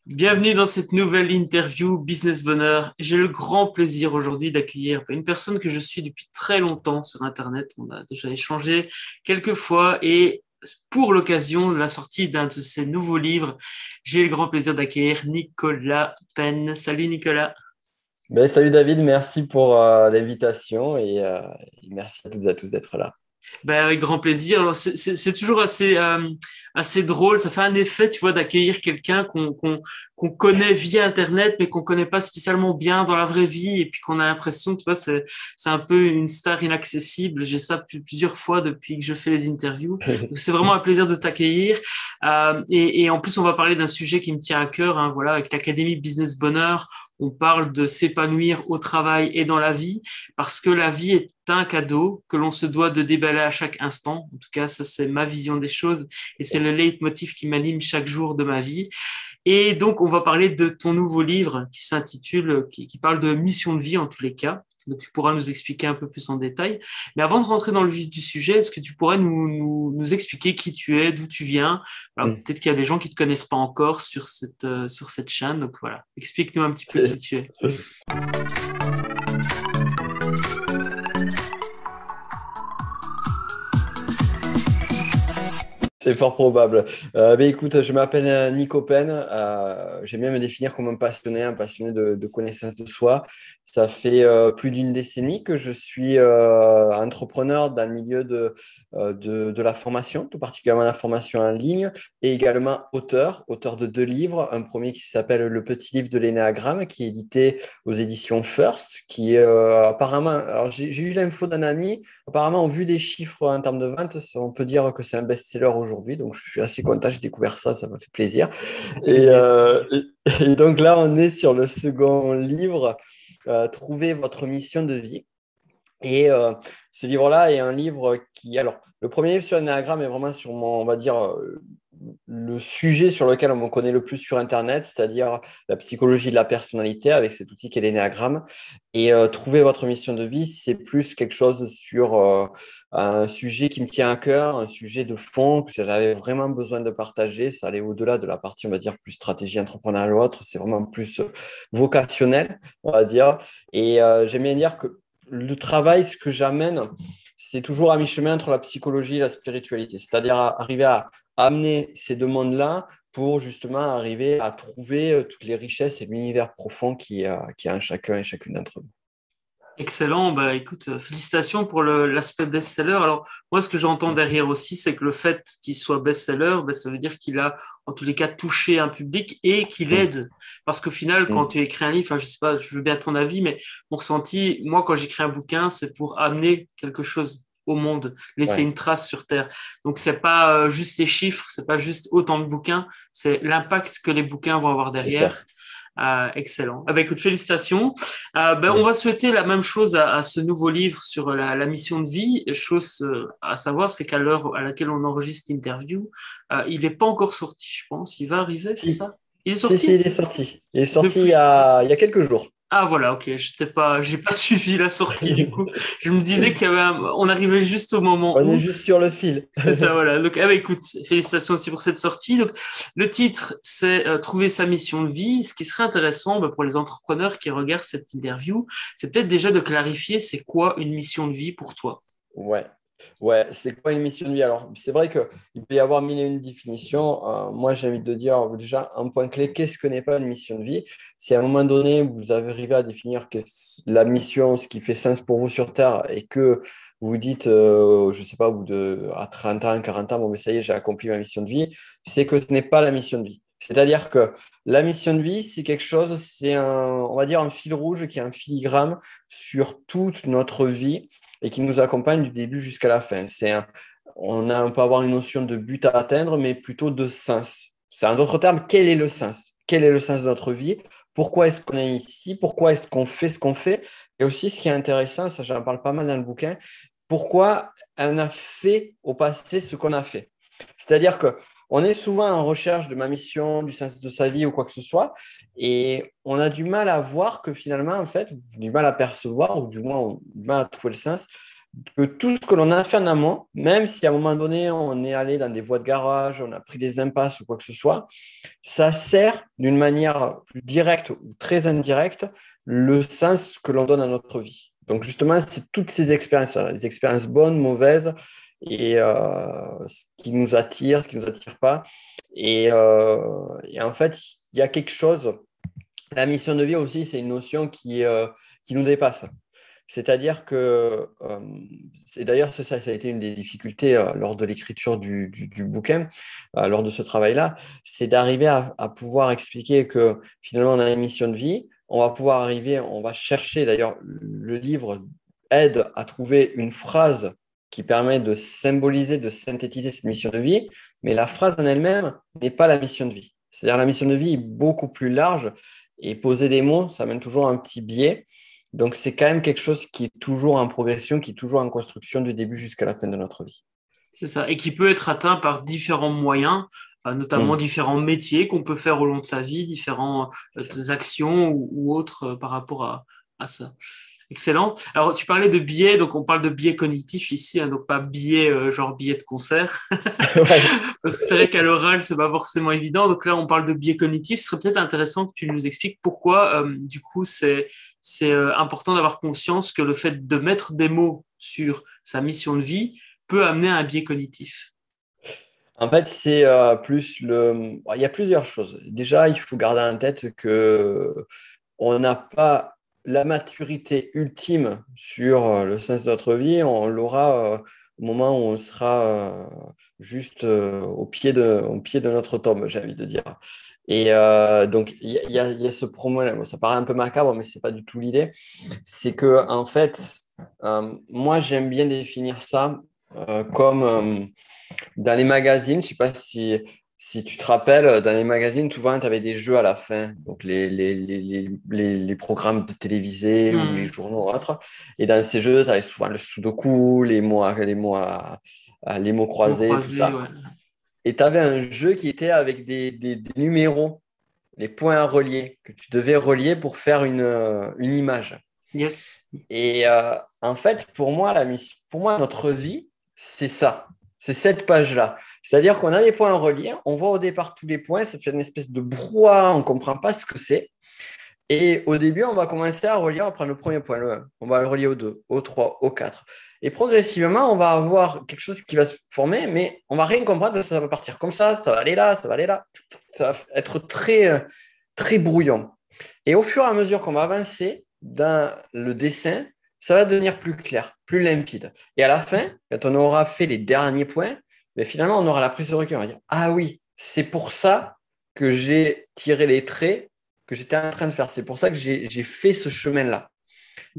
Bienvenue dans cette nouvelle interview Business Bonheur. J'ai le grand plaisir aujourd'hui d'accueillir une personne que je suis depuis très longtemps sur Internet. On a déjà échangé quelques fois et pour l'occasion de la sortie d'un de ses nouveaux livres, j'ai le grand plaisir d'accueillir Nicolas Penn. Salut Nicolas. Salut David, merci pour l'invitation et merci à toutes et à tous d'être là. Ben, avec grand plaisir. Alors, c'est toujours assez drôle. Ça fait un effet, tu vois, d'accueillir quelqu'un qu'on connaît via Internet, mais qu'on connaît pas spécialement bien dans la vraie vie, et puis qu'on a l'impression, tu vois, c'est un peu une star inaccessible. J'ai ça plusieurs fois depuis que je fais les interviews. Donc, c'est vraiment un plaisir de t'accueillir. Et en plus, on va parler d'un sujet qui me tient à cœur, hein, voilà, avec l'Académie Business Bonheur. On parle de s'épanouir au travail et dans la vie, parce que la vie est un cadeau que l'on se doit de déballer à chaque instant. En tout cas, ça, c'est ma vision des choses et c'est le leitmotiv qui m'anime chaque jour de ma vie. Et donc, on va parler de ton nouveau livre qui s'intitule, qui parle de mission de vie en tous les cas. Donc, tu pourras nous expliquer un peu plus en détail. Mais avant de rentrer dans le vif du sujet, est-ce que tu pourrais nous expliquer qui tu es, d'où tu viens? Alors, Mm. peut-être qu'il y a des gens qui ne te connaissent pas encore sur cette chaîne. Donc, voilà. Explique-nous un petit peu qui tu es. C'est fort probable. Écoute, je m'appelle Nico Penn. J'aime bien me définir comme un passionné de connaissance de soi. Ça fait plus d'une décennie que je suis entrepreneur dans le milieu de la formation, tout particulièrement la formation en ligne, et également auteur de 2 livres. Un premier qui s'appelle Le Petit Livre de l'Énéagramme, qui est édité aux éditions First, qui est apparemment, alors j'ai eu l'info d'un ami, apparemment, au vu des chiffres en termes de vente, on peut dire que c'est un best-seller aujourd'hui. Donc, je suis assez content. J'ai découvert ça. Ça m'a fait plaisir. Et, Yes. euh, et donc là, on est sur le second livre, Trouver votre mission de vie. Et ce livre-là est un livre qui… Alors, le premier livre sur l'énéagramme est vraiment sur mon, on va dire, le sujet sur lequel on me connaît le plus sur Internet, c'est-à-dire la psychologie de la personnalité avec cet outil qu'est l'énéagramme. Et trouver votre mission de vie, c'est plus quelque chose sur un sujet qui me tient à cœur, un sujet de fond que j'avais vraiment besoin de partager. Ça allait au-delà de la partie, on va dire, plus stratégie entrepreneuriale ou autre. C'est vraiment plus vocationnel, on va dire. Et j'aime bien dire que le travail, ce que j'amène, c'est toujours à mi-chemin entre la psychologie et la spiritualité. C'est-à-dire arriver à amener ces 2 mondes-là pour justement arriver à trouver toutes les richesses et l'univers profond qui a en chacun et chacune d'entre nous. Excellent. Bah, écoute, félicitations pour l'aspect best-seller. Alors, moi, ce que j'entends derrière aussi, c'est que le fait qu'il soit best-seller, bah, ça veut dire qu'il a, en tous les cas, touché un public et qu'il Mm. aide. Parce qu'au final, quand Mm. tu écris un livre, enfin, je sais pas, je veux bien ton avis, mais mon ressenti, moi, quand j'écris un bouquin, c'est pour amener quelque chose au monde, laisser Ouais, une trace sur Terre. Donc, c'est pas juste les chiffres, c'est pas juste autant de bouquins, c'est l'impact que les bouquins vont avoir c'est ça. derrière. Excellent. Ah bah, écoute, félicitations. On va Merci. souhaiter la même chose à ce nouveau livre sur la mission de vie. Chose à savoir, c'est qu'à l'heure à laquelle on enregistre l'interview, il n'est pas encore sorti, je pense. Il va arriver, c'est Si, ça? Il est si, sorti il est sorti. Il est sorti depuis. il y a quelques jours. Ah voilà, ok. J'ai pas suivi la sortie du coup. Je me disais qu'il y avait on arrivait juste au moment On est où. juste sur le fil. C'est ça, voilà. Donc, écoute, félicitations aussi pour cette sortie. Donc, le titre, c'est Trouver sa mission de vie. Ce qui serait intéressant pour les entrepreneurs qui regardent cette interview, c'est peut-être déjà de clarifier c'est quoi une mission de vie pour toi. Ouais. Ouais, c'est quoi une mission de vie? Alors, c'est vrai qu'il peut y avoir mille et une définitions. Moi, j'ai envie de dire déjà un point clé, qu'est-ce que n'est pas une mission de vie? Si à un moment donné, vous arrivez à définir la mission, ce qui fait sens pour vous sur Terre, et que vous dites, je ne sais pas, à 30 ans, 40 ans, bon, mais ça y est, j'ai accompli ma mission de vie, c'est que ce n'est pas la mission de vie. C'est-à-dire que la mission de vie, c'est quelque chose, on va dire, un fil rouge qui est un filigrane sur toute notre vie et qui nous accompagne du début jusqu'à la fin. On peut avoir une notion de but à atteindre, mais plutôt de sens. C'est en d'autres termes, quel est le sens? Quel est le sens de notre vie? Pourquoi est-ce qu'on est ici? Pourquoi est-ce qu'on fait ce qu'on fait? Et aussi, ce qui est intéressant, ça j'en parle pas mal dans le bouquin, pourquoi on a fait au passé ce qu'on a fait. C'est-à-dire que on est souvent en recherche de ma mission, du sens de sa vie ou quoi que ce soit, et on a du mal à voir que finalement, en fait, du mal à percevoir, ou du moins on a du mal à trouver le sens, que tout ce que l'on a fait en amont, même si à un moment donné, on est allé dans des voies de garage, on a pris des impasses ou quoi que ce soit, ça sert d'une manière plus directe ou très indirecte le sens que l'on donne à notre vie. Donc justement, c'est toutes ces expériences, les expériences bonnes, mauvaises, et ce qui nous attire, ce qui ne nous attire pas. Et en fait, il y a quelque chose, la mission de vie aussi, c'est une notion qui nous dépasse. C'est-à-dire que, et d'ailleurs, ça a été une des difficultés lors de l'écriture du bouquin, lors de ce travail-là, c'est d'arriver à pouvoir expliquer que finalement, on a une mission de vie, on va pouvoir arriver, on va chercher, d'ailleurs, le livre aide à trouver une phrase qui permet de symboliser, de synthétiser cette mission de vie, mais la phrase en elle-même n'est pas la mission de vie. C'est-à-dire la mission de vie est beaucoup plus large et poser des mots, ça amène toujours un petit biais. Donc, c'est quand même quelque chose qui est toujours en progression, qui est toujours en construction du début jusqu'à la fin de notre vie. C'est ça, et qui peut être atteint par différents moyens, notamment différents métiers qu'on peut faire au long de sa vie, différentes actions ou autres par rapport à ça. Excellent. Alors, tu parlais de biais, donc on parle de biais cognitifs ici, donc pas biais genre biais de concert, Ouais. parce que c'est vrai qu'à l'oral, c'est pas forcément évident. Donc là, on parle de biais cognitifs. Ce serait peut-être intéressant que tu nous expliques pourquoi, du coup, c'est important d'avoir conscience que le fait de mettre des mots sur sa mission de vie peut amener à un biais cognitif. En fait, c'est plus le. Il y a plusieurs choses. Déjà, il faut garder en tête que on n'a pas la maturité ultime sur le sens de notre vie. On l'aura au moment où on sera juste au pied de notre tombe, j'ai envie de dire. Et donc, il y a ce problème. Ça paraît un peu macabre, mais ce n'est pas du tout l'idée. C'est que, en fait, moi, j'aime bien définir ça comme dans les magazines. Je ne sais pas si tu te rappelles, dans les magazines, souvent, tu avais des jeux à la fin, donc les programmes de télévisés ou les journaux ou autres. Et dans ces jeux, tu avais souvent le sudoku, les mots croisés, tout ça. Ouais. Et tu avais un jeu qui était avec des numéros, les points à relier, que tu devais relier pour faire une image. Yes. Et en fait, pour moi, notre vie, c'est ça. C'est cette page-là. C'est-à-dire qu'on a des points à relier, on voit au départ tous les points, ça fait une espèce de brouhaha, on ne comprend pas ce que c'est. Et au début, on va commencer à relier, on va prendre le premier point, le 1. On va le relier au 2, au 3, au 4. Et progressivement, on va avoir quelque chose qui va se former, mais on ne va rien comprendre parce que ça va partir comme ça va aller là, ça va aller là. Ça va être très, très brouillon. Et au fur et à mesure qu'on va avancer dans le dessin, ça va devenir plus clair, plus limpide. Et à la fin, quand on aura fait les derniers points, ben finalement, on aura la prise de recul. On va dire, ah oui, c'est pour ça que j'ai tiré les traits que j'étais en train de faire. C'est pour ça que j'ai fait ce chemin-là.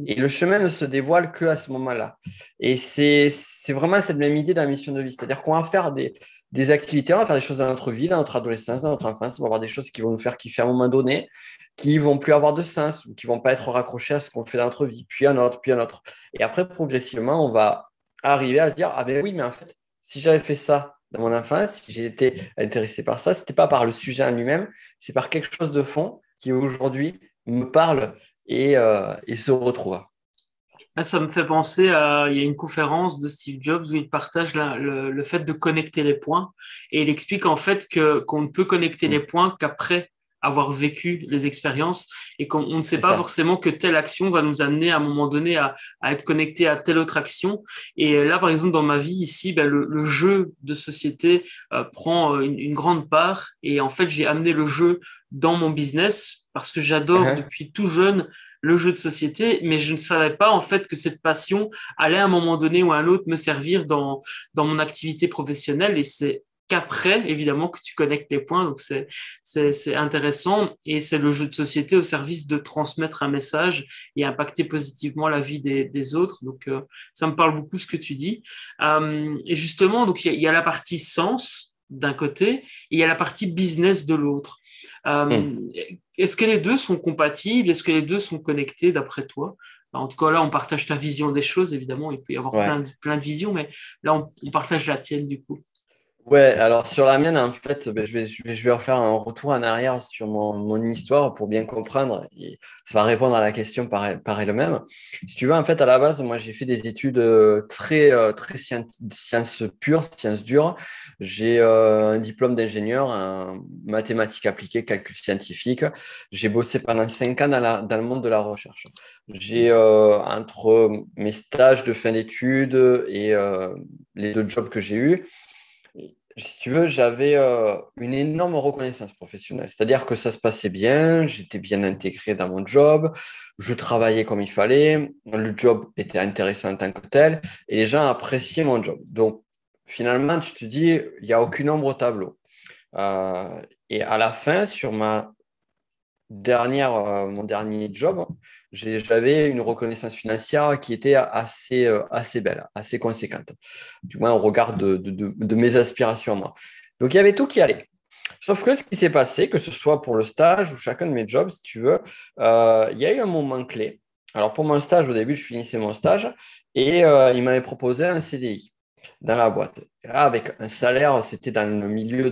Et le chemin ne se dévoile qu'à ce moment-là. Et c'est vraiment cette même idée de la mission de vie. C'est-à-dire qu'on va faire des activités, on va faire des choses dans notre vie, dans notre adolescence, dans notre enfance. On va avoir des choses qui vont nous faire kiffer à un moment donné, qui ne vont plus avoir de sens ou qui ne vont pas être raccrochées à ce qu'on fait dans notre vie, puis un autre, puis un autre. Et après, progressivement, on va arriver à se dire, ah ben oui, mais en fait, si j'avais fait ça dans mon enfance, si j'ai été intéressé par ça, ce n'était pas par le sujet en lui-même, c'est par quelque chose de fond qui aujourd'hui me parle et se retrouve. Là, ça me fait penser il y a une conférence de Steve Jobs où il partage le fait de connecter les points et il explique en fait qu'on ne peut connecter les points qu'après avoir vécu les expériences et qu'on ne sait pas forcément que telle action va nous amener à un moment donné à être connecté à telle autre action. Et là, par exemple, dans ma vie ici, ben, le jeu de société prend une grande part et en fait, j'ai amené le jeu dans mon business parce que j'adore depuis tout jeune le jeu de société, mais je ne savais pas en fait que cette passion allait à un moment donné ou à un autre me servir dans mon activité professionnelle et c'est qu'après, évidemment, que tu connectes les points. Donc, c'est intéressant et c'est le jeu de société au service de transmettre un message et impacter positivement la vie des autres. Donc, ça me parle beaucoup ce que tu dis. Et justement, donc, il y a la partie sens d'un côté et il y a la partie business de l'autre. Est-ce que les deux sont compatibles? Est-ce que les deux sont connectés d'après toi? En tout cas, là, on partage ta vision des choses, évidemment. Il peut y avoir plein de visions, mais là, on partage la tienne, du coup. Ouais, alors sur la mienne, en fait, ben, je vais refaire un retour en arrière sur mon histoire pour bien comprendre. Et ça va répondre à la question par elle-même. Si tu veux, en fait, à la base, moi, j'ai fait des études très sciences pures, sciences dures. J'ai un diplôme d'ingénieur en mathématiques appliquées, calcul scientifique. J'ai bossé pendant 5 ans dans le monde de la recherche. J'ai, entre mes stages de fin d'études et les 2 jobs que j'ai eus, si tu veux, j'avais une énorme reconnaissance professionnelle. C'est-à-dire que ça se passait bien, j'étais bien intégré dans mon job, je travaillais comme il fallait, le job était intéressant en tant que tel, et les gens appréciaient mon job. Donc, finalement, tu te dis, il n'y a aucune ombre au tableau. Et à la fin, sur mon dernier job, j'avais une reconnaissance financière qui était assez belle, assez conséquente, du moins au regard de mes aspirations, moi. Donc, il y avait tout qui allait. Sauf que ce qui s'est passé, que ce soit pour le stage ou chacun de mes jobs, si tu veux, il y a eu un moment clé. Alors, pour mon stage, au début, je finissais mon stage et il m'avait proposé un CDI dans la boîte. Et là, avec un salaire, c'était dans le milieu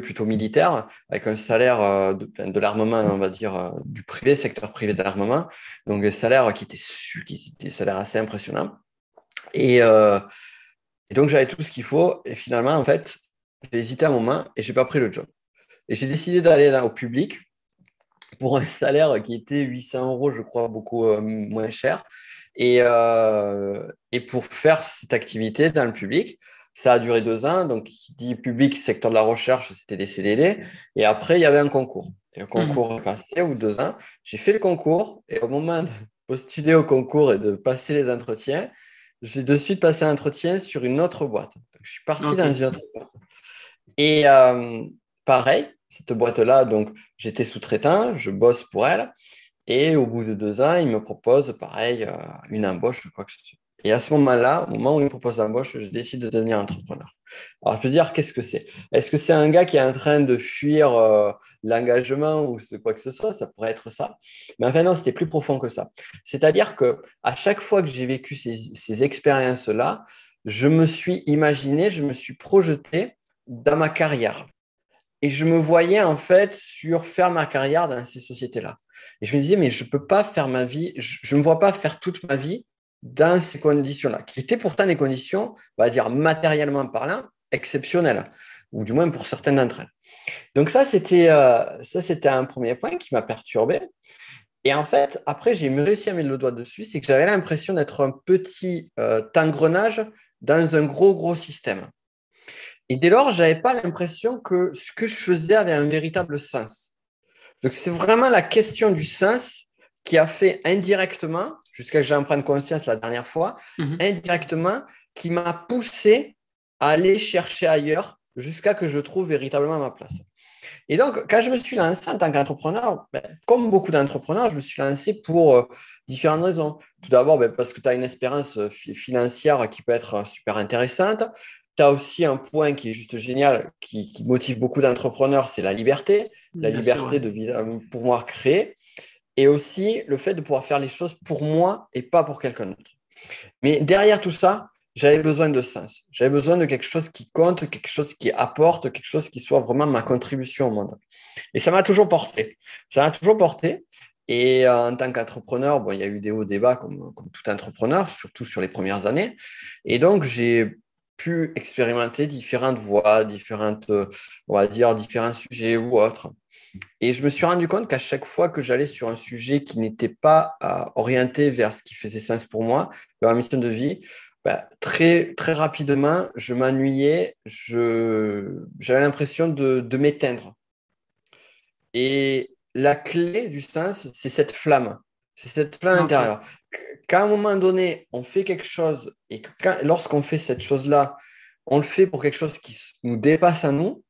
plutôt militaire, avec un salaire de l'armement, on va dire, du privé, secteur privé de l'armement. Donc, un salaire qui était salaire assez impressionnant. Et, euh, et donc, j'avais tout ce qu'il faut. Et finalement, en fait, j'ai hésité un moment et je n'ai pas pris le job. Et j'ai décidé d'aller au public pour un salaire qui était 800 euros, je crois, beaucoup moins cher. Et pour faire cette activité dans le public, ça a duré 2 ans. Donc, qui dit public, secteur de la recherche, c'était des CDD. Et après, il y avait un concours. Et le Mhm. concours est passé, ou 2 ans. J'ai fait le concours. Et au moment de postuler au concours et de passer les entretiens, j'ai de suite passé un entretien sur une autre boîte. Donc, je suis parti Ok. dans une autre boîte. Et pareil, cette boîte-là, donc j'étais sous-traitant, je bosse pour elle. Et au bout de 2 ans, il me propose, pareil, une embauche, quoi que ce soit. Et à ce moment-là, au moment où il me propose l'embauche, je décide de devenir entrepreneur. Alors, je peux dire, qu'est-ce que c'est? Est-ce que c'est un gars qui est en train de fuir l'engagement ou quoi que ce soit? Ça pourrait être ça. Mais enfin, non, c'était plus profond que ça. C'est-à-dire que à chaque fois que j'ai vécu ces expériences-là, je me suis imaginé, je me suis projeté dans ma carrière. Et je me voyais en fait sur faire ma carrière dans ces sociétés-là. Et je me disais, mais je ne peux pas faire ma vie, je ne me vois pas faire toute ma vie dans ces conditions-là, qui étaient pourtant des conditions, on va dire matériellement parlant, exceptionnelles, ou du moins pour certaines d'entre elles. Donc ça, c'était un premier point qui m'a perturbé. Et en fait, après, j'ai réussi à mettre le doigt dessus, c'est que j'avais l'impression d'être un petit engrenage dans un gros, gros système. Et dès lors, je n'avais pas l'impression que ce que je faisais avait un véritable sens. Donc, c'est vraiment la question du sens qui a fait indirectement, jusqu'à ce que j'en prenne conscience la dernière fois, Mhm. indirectement, qui m'a poussé à aller chercher ailleurs jusqu'à que je trouve véritablement ma place. Et donc, quand je me suis lancé en tant qu'entrepreneur, comme beaucoup d'entrepreneurs, je me suis lancé pour différentes raisons. Tout d'abord, parce que tu as une espérance financière qui peut être super intéressante. Tu as aussi un point qui est juste génial, qui motive beaucoup d'entrepreneurs, c'est la Bien sûr, ouais. liberté de pouvoir créer, et aussi le fait de pouvoir faire les choses pour moi et pas pour quelqu'un d'autre. Mais derrière tout ça, j'avais besoin de sens. J'avais besoin de quelque chose qui compte, quelque chose qui apporte, quelque chose qui soit vraiment ma contribution au monde. Et ça m'a toujours porté. Ça m'a toujours porté. Et en tant qu'entrepreneur, bon, il y a eu des hauts débats comme tout entrepreneur, surtout sur les premières années. Et donc, j'ai pu expérimenter différentes voies, on va dire, différents sujets ou autres. Et je me suis rendu compte qu'à chaque fois que j'allais sur un sujet qui n'était pas orienté vers ce qui faisait sens pour moi, vers ma mission de vie, très, très rapidement, je m'ennuyais, j'avais l'impression de m'éteindre. Et la clé du sens, c'est cette flamme. C'est cette flamme Ok. intérieure. Qu'à un moment donné, on fait quelque chose et que lorsqu'on fait cette chose-là, on le fait pour quelque chose qui nous dépasse à nous,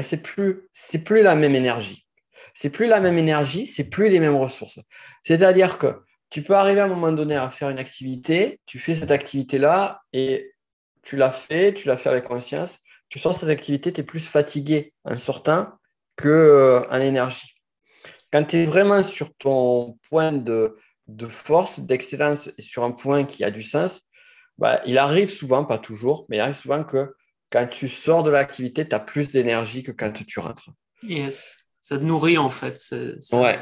c'est plus la même énergie. C'est plus la même énergie, c'est plus les mêmes ressources. C'est-à-dire que tu peux arriver à un moment donné à faire une activité, tu fais cette activité-là et tu l'as fait avec conscience. Tu sors cette activité, tu es plus fatigué en sortant qu'en énergie. Quand tu es vraiment sur ton point de force, d'excellence et sur un point qui a du sens, il arrive souvent, pas toujours, mais il arrive souvent que quand tu sors de l'activité, tu as plus d'énergie que quand tu rentres. Yes. Ça te nourrit en fait. Ouais. Ouais.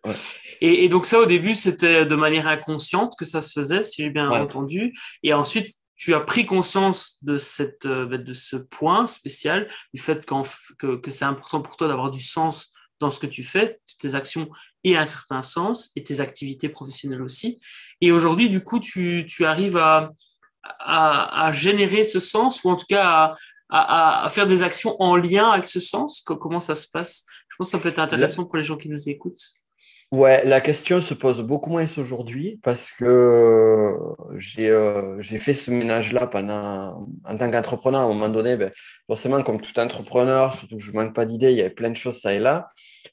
Ouais. Et donc ça, au début, c'était de manière inconsciente que ça se faisait, si j'ai bien entendu. Et ensuite, tu as pris conscience de ce point spécial, du fait que c'est important pour toi d'avoir du sens dans ce que tu fais, tes actions aient un certain sens, et tes activités professionnelles aussi. Et aujourd'hui, du coup, tu arrives à générer ce sens, ou en tout cas à faire des actions en lien avec ce sens. Comment ça se passe? Je pense que ça peut être intéressant pour les gens qui nous écoutent. Ouais, la question se pose beaucoup moins aujourd'hui parce que j'ai fait ce ménage-là en tant qu'entrepreneur. À un moment donné, ben, forcément, comme tout entrepreneur, surtout que je ne manque pas d'idées, il y avait plein de choses ça et là.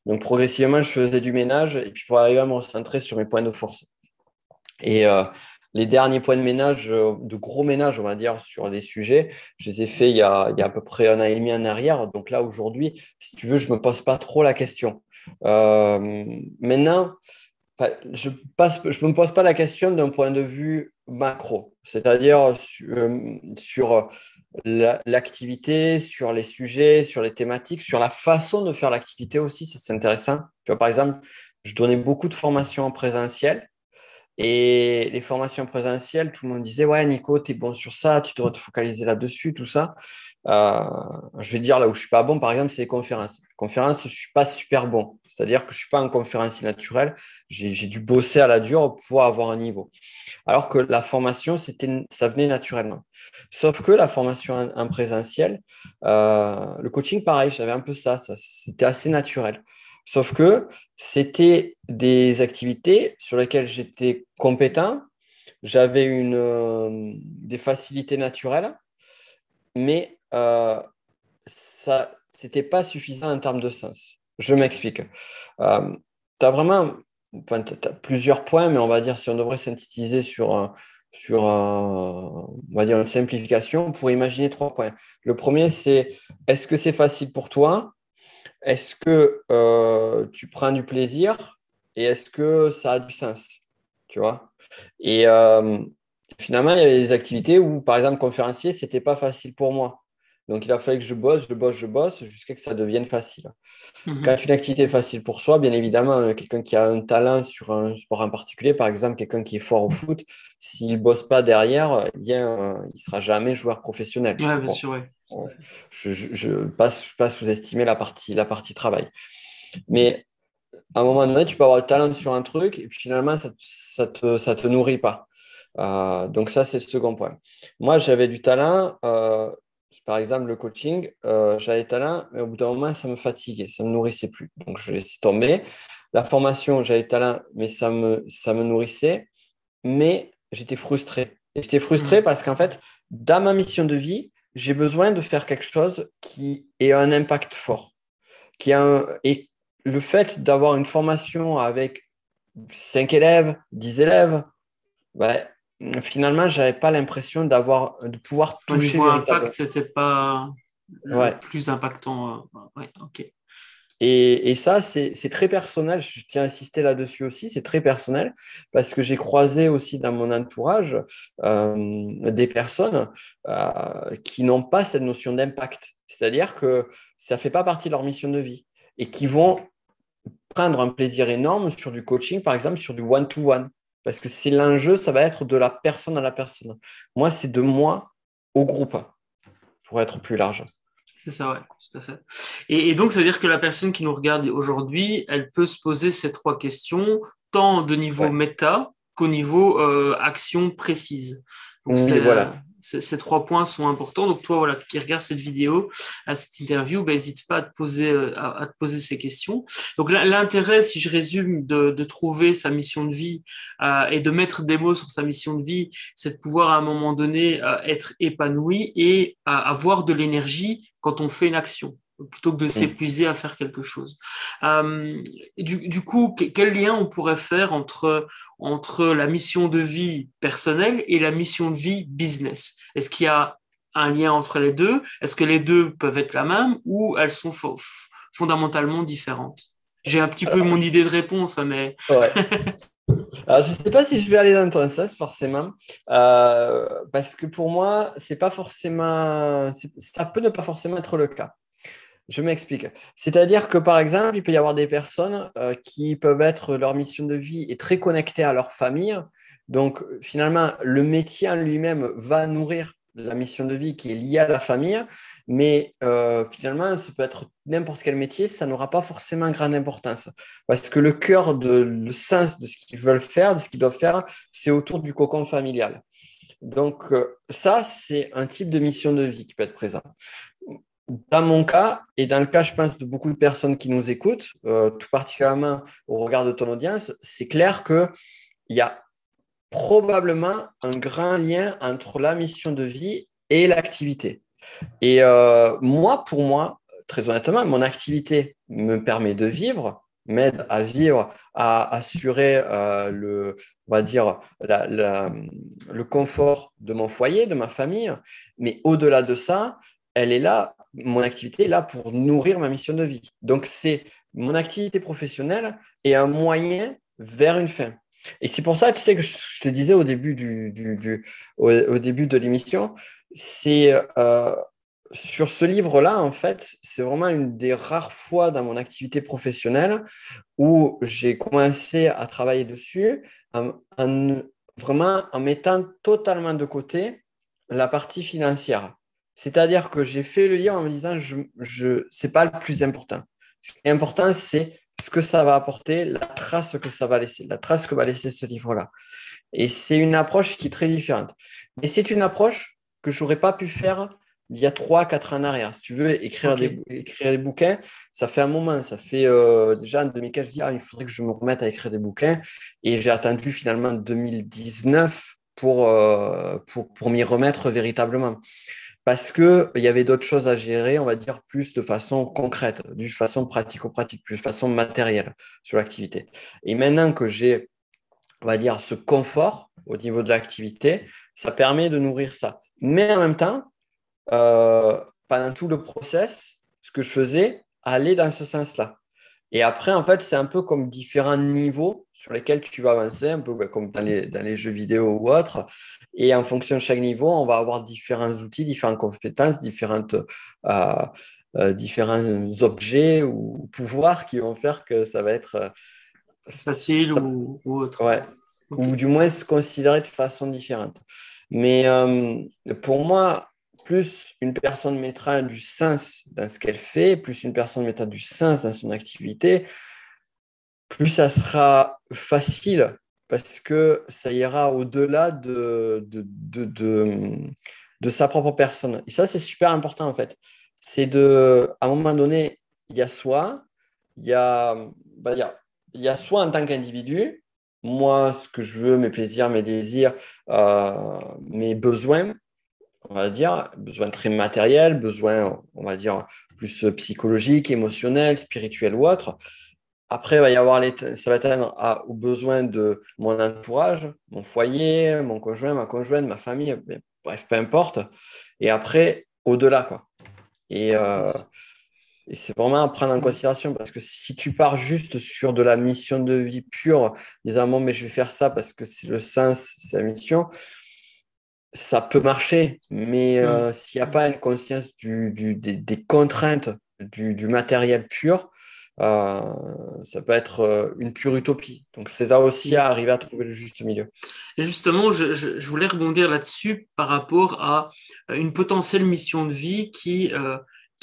Donc, progressivement, je faisais du ménage et puis pour arriver à me recentrer sur mes points de force. Et les derniers points de ménage, de gros ménage, on va dire, sur les sujets, je les ai faits il y a à peu près 1 an et demi en arrière. Donc là, aujourd'hui, si tu veux, je ne me pose pas trop la question. Maintenant, je ne me pose pas la question d'un point de vue macro, c'est-à-dire sur l'activité, sur les sujets, sur les thématiques, sur la façon de faire l'activité aussi, c'est intéressant. Tu vois, par exemple, je donnais beaucoup de formations en présentiel. Et les formations présentielles, tout le monde disait, ouais, Nico, tu es bon sur ça, tu devrais te focaliser là-dessus, tout ça. Je vais dire là où je ne suis pas bon, par exemple, c'est les conférences. Les conférences, je ne suis pas super bon. C'est-à-dire que je ne suis pas un conférencier naturel. J'ai dû bosser à la dure pour avoir un niveau. Alors que la formation, ça venait naturellement. Sauf que la formation en présentiel, le coaching, pareil, j'avais un peu ça c'était assez naturel. Sauf que c'était des activités sur lesquelles j'étais compétent, j'avais des facilités naturelles, mais ça, c'était pas suffisant en termes de sens. Je m'explique. Tu as vraiment, enfin, t'as plusieurs points, mais on va dire si on devrait synthétiser on va dire une simplification, on pourrait imaginer 3 points. Le premier, c'est est-ce que c'est facile pour toi? Est-ce que tu prends du plaisir et est-ce que ça a du sens? Tu vois? Et finalement, il y avait des activités où, par exemple, conférencier, ce n'était pas facile pour moi. Donc, il a fallu que je bosse jusqu'à ce que ça devienne facile. Quand une activité est facile pour soi, bien évidemment, quelqu'un qui a un talent sur un sport en particulier, par exemple, quelqu'un qui est fort au foot, s'il ne bosse pas derrière, eh bien, il ne sera jamais joueur professionnel. Ouais, bien Bon, sûr, oui. je ne pas sous-estimer la partie travail. Mais à un moment donné, tu peux avoir le talent sur un truc et puis finalement, ça te nourrit pas. Donc ça, c'est le second point. Moi, j'avais du talent. Par exemple, le coaching, j'avais du talent, mais au bout d'un moment, ça me fatiguait, ça ne me nourrissait plus. Donc, je laissais tomber. La formation, j'avais du talent, mais ça me nourrissait, mais j'étais frustré. Et j'étais frustré parce qu'en fait, dans ma mission de vie, j'ai besoin de faire quelque chose qui ait un impact fort. Et le fait d'avoir une formation avec 5 élèves, 10 élèves, ben, finalement, je n'avais pas l'impression de pouvoir Au toucher niveau impact, véritablement. c'était pas le Ouais. plus impactant. Ouais, ok. Et ça, c'est très personnel. Je tiens à insister là-dessus aussi. C'est très personnel parce que j'ai croisé aussi dans mon entourage des personnes qui n'ont pas cette notion d'impact. C'est-à-dire que ça ne fait pas partie de leur mission de vie et qui vont prendre un plaisir énorme sur du coaching, par exemple, sur du one-to-one. Parce que c'est l'enjeu, ça va être de la personne à la personne. Moi, c'est de moi au groupe, pour être plus large. C'est ça, ouais, tout à fait. Et donc, ça veut dire que la personne qui nous regarde aujourd'hui, elle peut se poser ces 3 questions, tant de niveau Ouais. méta qu'au niveau action précise. Donc, Oui, voilà. ces 3 points sont importants. Donc, toi, voilà, qui regarde cette vidéo, à cette interview, ben, n'hésite pas à te poser, à te poser ces questions. Donc, l'intérêt, si je résume, de trouver sa mission de vie et de mettre des mots sur sa mission de vie, c'est de pouvoir à un moment donné être épanoui et avoir de l'énergie quand on fait une action, plutôt que de s'épuiser à faire quelque chose. Du coup, quel lien on pourrait faire entre la mission de vie personnelle et la mission de vie business? Est-ce qu'il y a un lien entre les deux? Est-ce que les deux peuvent être la même ou elles sont fondamentalement différentes? J'ai un petit peu mon Alors, idée de réponse, mais... ouais. Alors, je ne sais pas si je vais aller dans ton sens forcément, parce que pour moi, c'est pas forcément, ça peut ne pas forcément être le cas. Je m'explique. C'est-à-dire que, par exemple, il peut y avoir des personnes qui peuvent être, leur mission de vie est très connectée à leur famille. Donc, finalement, le métier en lui-même va nourrir la mission de vie qui est liée à la famille. Mais finalement, ça peut être n'importe quel métier, ça n'aura pas forcément grande importance. Parce que le cœur, le sens de ce qu'ils veulent faire, de ce qu'ils doivent faire, c'est autour du cocon familial. Donc, ça, c'est un type de mission de vie qui peut être présent. Dans mon cas, et dans le cas, je pense, de beaucoup de personnes qui nous écoutent, tout particulièrement au regard de ton audience, c'est clair qu'il y a probablement un grand lien entre la mission de vie et l'activité. Et moi, pour moi, très honnêtement, mon activité me permet de vivre, m'aide à vivre, à assurer on va dire, le confort de mon foyer, de ma famille. Mais au-delà de ça, elle est là, mon activité est là pour nourrir ma mission de vie. Donc, c'est mon activité professionnelle et un moyen vers une fin. Et c'est pour ça, tu sais, que je te disais au début, au début de l'émission, c'est sur ce livre-là, en fait, c'est vraiment une des rares fois dans mon activité professionnelle où j'ai commencé à travailler dessus vraiment en mettant totalement de côté la partie financière. C'est-à-dire que j'ai fait le livre en me disant, c'est pas le plus important. Ce qui est important, c'est ce que ça va apporter, la trace que ça va laisser, la trace que va laisser ce livre-là. Et c'est une approche qui est très différente. Mais c'est une approche que je n'aurais pas pu faire il y a 3, 4 ans en arrière. Si tu veux écrire Ok. écrire des bouquins, ça fait un moment. Ça fait déjà en 2015, je dis, il faudrait que je me remette à écrire des bouquins. Et j'ai attendu finalement 2019 pour m'y remettre véritablement. Parce qu'il y avait d'autres choses à gérer, on va dire, plus de façon concrète, de façon pratico-pratique, plus de façon matérielle sur l'activité. Et maintenant que j'ai, on va dire, ce confort au niveau de l'activité, ça permet de nourrir ça. Mais en même temps, pendant tout le process, ce que je faisais allait dans ce sens-là. Et après, en fait, c'est un peu comme différents niveaux sur lesquels tu vas avancer, un peu comme dans les jeux vidéo ou autres. Et en fonction de chaque niveau, on va avoir différents outils, différentes compétences, différents objets ou pouvoirs qui vont faire que ça va être, Facile ça- ou autre. ouais, Ok. ou du moins se considérer de façon différente. Mais pour moi, plus une personne mettra du sens dans ce qu'elle fait, plus une personne mettra du sens dans son activité, plus ça sera facile parce que ça ira au-delà de sa propre personne. Et ça, c'est super important en fait. À un moment donné, il y a soi, il y a, bah, il y a soi en tant qu'individu, moi, ce que je veux, mes plaisirs, mes désirs, mes besoins, on va dire, besoins très matériels, besoins, on va dire, plus psychologiques, émotionnels, spirituels ou autres. Après, il va y avoir ça va être aux besoins de mon entourage, mon foyer, mon conjoint, ma conjointe, ma famille, bref, peu importe. Et après, au-delà, quoi. Et, euh, Yes. et c'est vraiment à prendre en Mm. considération parce que si tu pars juste sur de la mission de vie pure, disant, bon, mais je vais faire ça parce que c'est le sens, c'est la mission, ça peut marcher. Mais Mm. s'il n'y a pas une conscience des contraintes du matériel pur, ça peut être une pure utopie. Donc, c'est là aussi à Yes. arriver à trouver le juste milieu. Et justement, je voulais rebondir là-dessus par rapport à une potentielle mission de vie qui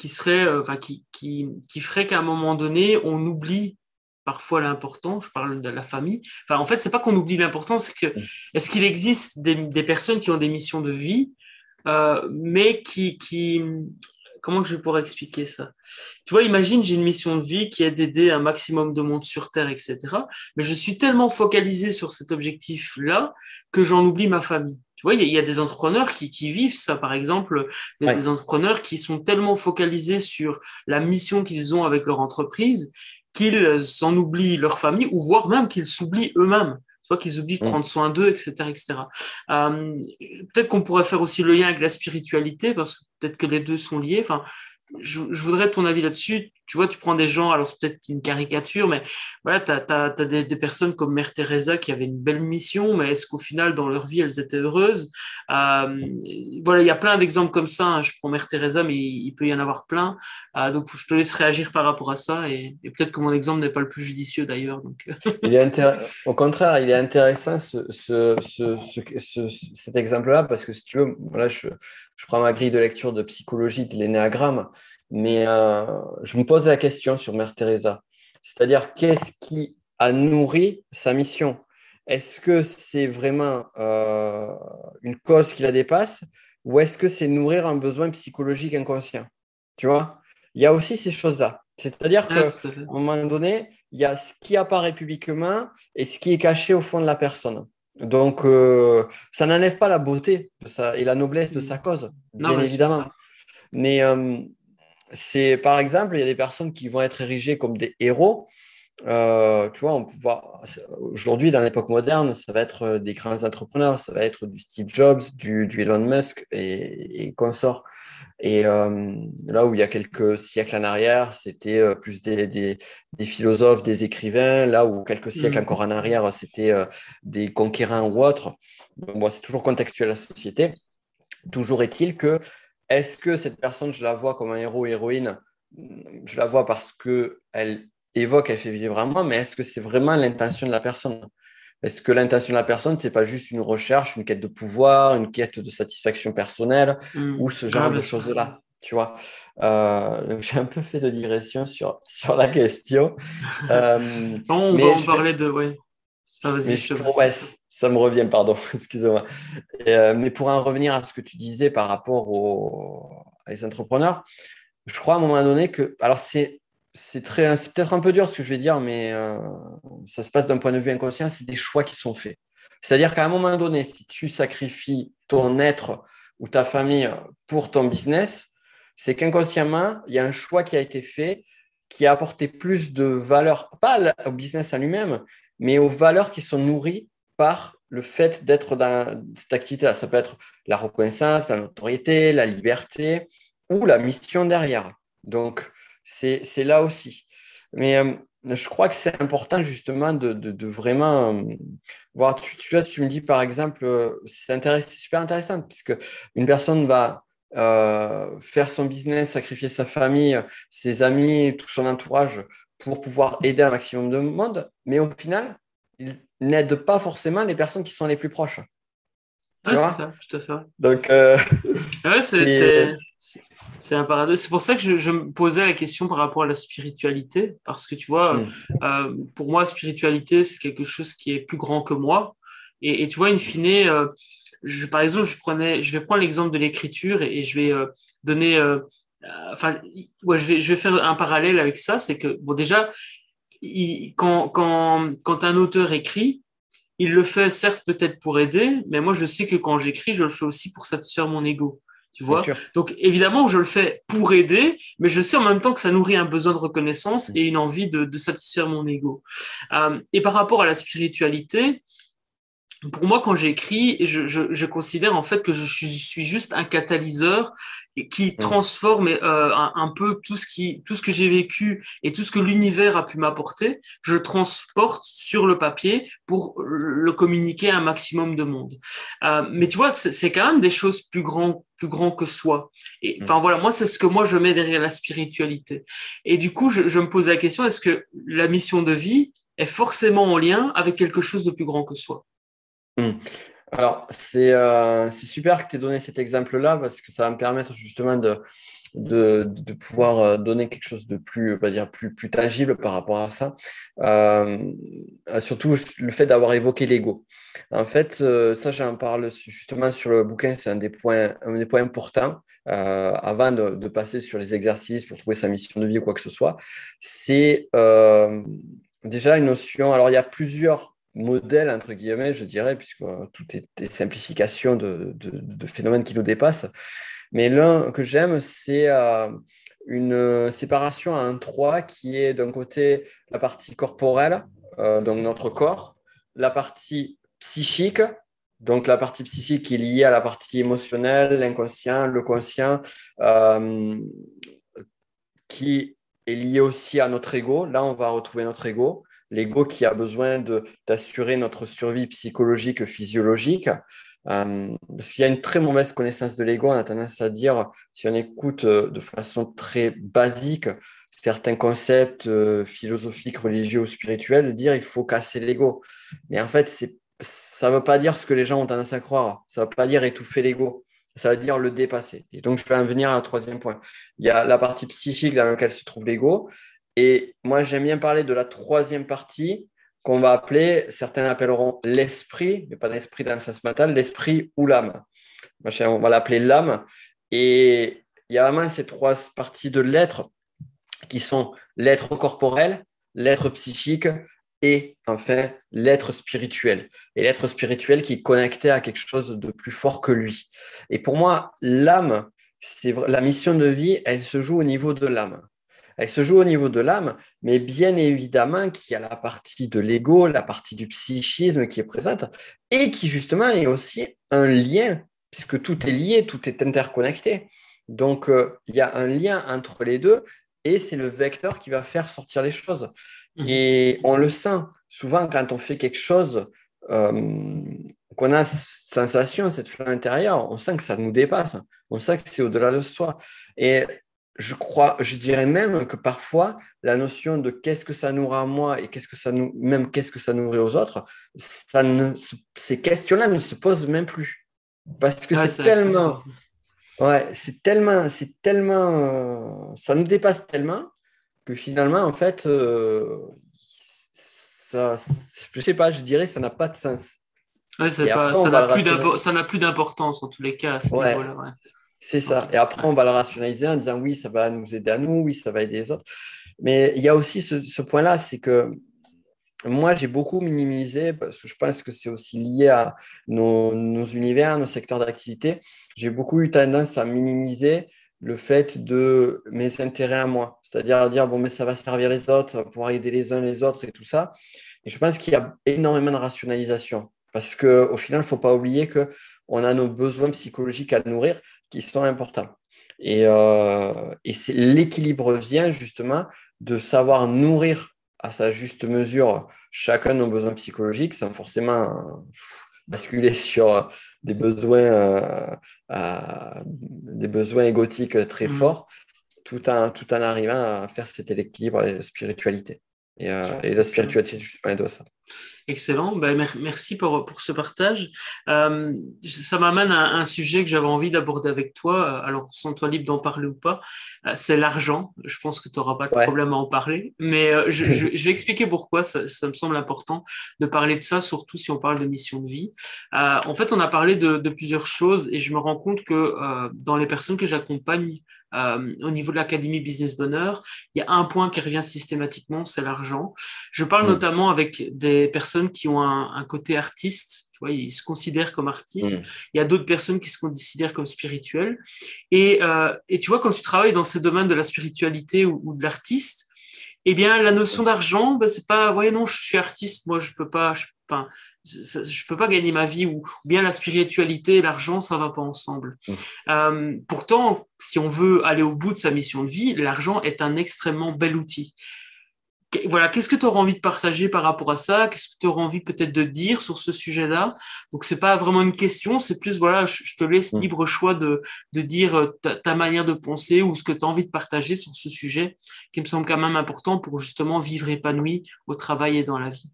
serait, enfin, qui ferait qu'à un moment donné, on oublie parfois l'important. Je parle de la famille. Enfin, en fait, c'est pas qu'on oublie l'important, c'est que est-ce qu'il existe des personnes qui ont des missions de vie, mais comment que je pourrais expliquer ça? Tu vois, imagine, j'ai une mission de vie qui est d'aider un maximum de monde sur Terre, etc. Mais je suis tellement focalisé sur cet objectif-là que j'en oublie ma famille. Tu vois, il y a des entrepreneurs qui vivent ça, par exemple, des Ouais. entrepreneurs qui sont tellement focalisés sur la mission qu'ils ont avec leur entreprise qu'ils en oublient leur famille ou voire même qu'ils s'oublient eux-mêmes. Soit qu'ils oublient de Mm. prendre soin d'eux, etc., etc. Peut-être qu'on pourrait faire aussi le lien avec la spiritualité, parce que peut-être que les deux sont liés. Enfin, je voudrais ton avis là-dessus. Tu vois, tu prends des gens, alors c'est peut-être une caricature, mais voilà, t'as des personnes comme Mère Teresa qui avaient une belle mission, mais est-ce qu'au final, dans leur vie, elles étaient heureuses? Voilà, il y a plein d'exemples comme ça, hein. Je prends Mère Teresa, mais il peut y en avoir plein. Donc, je te laisse réagir par rapport à ça, et peut-être que mon exemple n'est pas le plus judicieux d'ailleurs. Donc... Au contraire, il est intéressant cet exemple-là parce que si tu veux, voilà, je prends ma grille de lecture de psychologie de l'énéagramme, mais je me pose la question sur Mère Teresa. C'est-à-dire, qu'est-ce qui a nourri sa mission? Est-ce que c'est vraiment une cause qui la dépasse ou est-ce que c'est nourrir un besoin psychologique inconscient? Tu vois? Il y a aussi ces choses-là. C'est-à-dire Ah, qu'à tout à fait. un moment donné, il y a ce qui apparaît publiquement et ce qui est caché au fond de la personne. Donc, ça n'enlève pas la beauté et la noblesse de sa cause, Non, bien bien sûr. évidemment. Mais c'est, par exemple, il y a des personnes qui vont être érigées comme des héros. Tu vois, on peut voir aujourd'hui, dans l'époque moderne, ça va être des grands entrepreneurs, ça va être du Steve Jobs, du Elon Musk et consorts. Et là où il y a quelques siècles en arrière, c'était plus des philosophes, des écrivains. Là où quelques siècles Mm. encore en arrière, c'était des conquérants ou autres. Donc, bon, c'est toujours contextuel à la société. Toujours est-il que, est-ce que cette personne, je la vois comme un héros ou héroïne? Je la vois parce qu'elle évoque, elle fait vivre vraiment, mais est-ce que c'est vraiment l'intention de la personne? Est-ce que l'intention de la personne, c'est pas juste une recherche, une quête de pouvoir, une quête de satisfaction personnelle Mm. ou ce Ah, genre de bien sûr. choses-là, tu vois? Donc j'ai un peu fait de digression sur la question. Non, on va Mais en je vais, parler de... Ouais. Ah, vas-y, mais je te... ouais, ça me revient, pardon, excusez-moi. Mais pour en revenir à ce que tu disais par rapport à les entrepreneurs, je crois à un moment donné que, alors c'est peut-être un peu dur ce que je vais dire, mais ça se passe d'un point de vue inconscient, c'est des choix qui sont faits. C'est-à-dire qu'à un moment donné, si tu sacrifies ton être ou ta famille pour ton business, c'est qu'inconsciemment, il y a un choix qui a été fait qui a apporté plus de valeur, pas au business en lui-même, mais aux valeurs qui sont nourries par le fait d'être dans cette activité-là. Ça peut être la reconnaissance, la notoriété, la liberté ou la mission derrière. Donc, c'est là aussi. Mais je crois que c'est important justement de vraiment voir. Tu me dis par exemple, c'est super intéressant puisque une personne va faire son business, sacrifier sa famille, ses amis, tout son entourage pour pouvoir aider un maximum de monde, mais au final, il n'aide pas forcément les personnes qui sont les plus proches. Tu Ouais, c'est vois? ça, tout à fait. Donc, Ah ouais, c'est. c'est un paradoxe. C'est pour ça que je me posais la question par rapport à la spiritualité, parce que tu vois, Hmm, pour moi, la spiritualité, c'est quelque chose qui est plus grand que moi. Et tu vois, in fine, par exemple, je vais prendre l'exemple de l'écriture et je vais donner, enfin, ouais, je vais faire un parallèle avec ça. C'est que, bon, déjà, quand un auteur écrit, il le fait certes peut-être pour aider, mais moi je sais que quand j'écris, je le fais aussi pour satisfaire mon ego. Tu bien vois? sûr. Donc évidemment, je le fais pour aider, mais je sais en même temps que ça nourrit un besoin de reconnaissance et une envie de satisfaire mon ego. Et par rapport à la spiritualité, pour moi, quand j'écris, je considère en fait que je suis juste un catalyseur qui Hmm, transforme un peu tout ce que j'ai vécu et tout ce que l'univers a pu m'apporter, je le transporte sur le papier pour le communiquer à un maximum de monde. Mais tu vois, c'est quand même des choses plus grand que soi. Et hmm. enfin voilà, moi c'est ce que moi je mets derrière la spiritualité. Et du coup, je me pose la question, est-ce que la mission de vie est forcément en lien avec quelque chose de plus grand que soi? Hmm. Alors, c'est super que tu aies donné cet exemple-là parce que ça va me permettre justement de pouvoir donner quelque chose de plus, on va dire, plus tangible par rapport à ça. Euh, Surtout le fait d'avoir évoqué l'ego. En fait, ça, j'en parle justement sur le bouquin, c'est un des points importants avant de passer sur les exercices pour trouver sa mission de vie ou quoi que ce soit. C'est déjà une notion. Alors, il y a plusieurs modèles, entre guillemets, je dirais, puisque tout est des simplifications de phénomènes qui nous dépassent. Mais l'un que j'aime, c'est une séparation en trois qui est d'un côté la partie corporelle, donc notre corps, la partie psychique, donc la partie psychique qui est liée à la partie émotionnelle, l'inconscient, le conscient, euh, qui est lié aussi à notre ego. Là, on va retrouver notre ego, l'ego qui a besoin d'assurer notre survie psychologique, physiologique. Parce qu'il y a une très mauvaise connaissance de l'ego. On a tendance à dire, si on écoute de façon très basique certains concepts philosophiques, religieux ou spirituels, de dire il faut casser l'ego. Mais en fait, ça ne veut pas dire ce que les gens ont tendance à croire. Ça ne veut pas dire étouffer l'ego. Ça veut dire le dépasser. Et donc, je vais en venir à un troisième point. Il y a la partie psychique dans laquelle se trouve l'ego. Et moi, j'aime bien parler de la troisième partie qu'on va appeler, certains l'appelleront l'esprit, mais pas l'esprit dans le sens mental, l'esprit ou l'âme. On va l'appeler l'âme. Et il y a vraiment ces trois parties de l'être qui sont l'être corporel, l'être psychique et enfin l'être spirituel. Et l'être spirituel qui est connecté à quelque chose de plus fort que lui. Et pour moi, l'âme, la mission de vie, elle se joue au niveau de l'âme. Elle se joue au niveau de l'âme, mais bien évidemment qu'il y a la partie de l'ego, la partie du psychisme qui est présente et qui justement est aussi un lien, puisque tout est lié, tout est interconnecté. Donc, il y a un lien entre les deux et c'est le vecteur qui va faire sortir les choses. Et on le sent souvent quand on fait quelque chose, qu'on a cette sensation, cette flamme intérieure, on sent que ça nous dépasse, on sent que c'est au-delà de soi. Et je dirais même que parfois, la notion de qu'est-ce que ça nourrit à moi et qu'est-ce que ça nourrit aux autres, ces questions-là ne se posent même plus. Parce que c'est tellement, ouais, c'est tellement, ça nous dépasse tellement que finalement, en fait, je sais pas, je dirais ça n'a pas de sens. Ouais, Et après, on va le rationaliser. ça n'a plus d'importance en tous les cas à ce Ouais, niveau-là. Ouais. c'est ça. Okay. Et après, on va le rationaliser en disant oui, ça va nous aider à nous, oui, ça va aider les autres. Mais il y a aussi ce point-là, c'est que moi, j'ai beaucoup minimisé, parce que je pense que c'est aussi lié à nos univers, nos secteurs d'activité. J'ai beaucoup eu tendance à minimiser le fait de mes intérêts à moi. C'est-à-dire à dire, bon, mais ça va servir les autres, ça va pouvoir aider les uns les autres et tout ça. Et je pense qu'il y a énormément de rationalisation. Parce qu'au final, il ne faut pas oublier qu'on a nos besoins psychologiques à nourrir qui sont importants. Et c'est l'équilibre vient justement de savoir nourrir à sa juste mesure chacun de nos besoins psychologiques sans forcément basculer sur des besoins égotiques très forts, tout en arrivant à faire cet équilibre et la spiritualité. Et la spiritualité, justement, elle doit ça. Excellent, ben, merci pour ce partage. Ça m'amène à un sujet que j'avais envie d'aborder avec toi, alors sens-toi libre d'en parler ou pas, c'est l'argent. Je pense que tu n'auras pas de problème à en parler, mais je vais expliquer pourquoi ça me semble important de parler de ça, surtout si on parle de mission de vie. En fait, on a parlé de plusieurs choses et je me rends compte que dans les personnes que j'accompagne, au niveau de l'Académie Business Bonheur, il y a un point qui revient systématiquement, c'est l'argent. Je parle notamment avec des personnes qui ont un côté artiste, tu vois, ils se considèrent comme artistes. Il y a d'autres personnes qui se considèrent comme spirituelles. Et tu vois, quand tu travailles dans ces domaines de la spiritualité ou de l'artiste, eh bien, la notion d'argent, ben, c'est pas, ouais, non, je suis artiste, moi, je peux pas gagner ma vie, ou bien la spiritualité et l'argent, ça va pas ensemble. Pourtant, si on veut aller au bout de sa mission de vie, l'argent est un extrêmement bel outil. Voilà, qu'est-ce que tu auras envie de partager par rapport à ça? Qu'est-ce que tu auras envie peut-être de dire sur ce sujet-là? Donc, c'est pas vraiment une question, c'est plus, voilà, je te laisse libre choix de dire ta manière de penser ou ce que tu as envie de partager sur ce sujet qui me semble quand même important pour justement vivre épanoui au travail et dans la vie.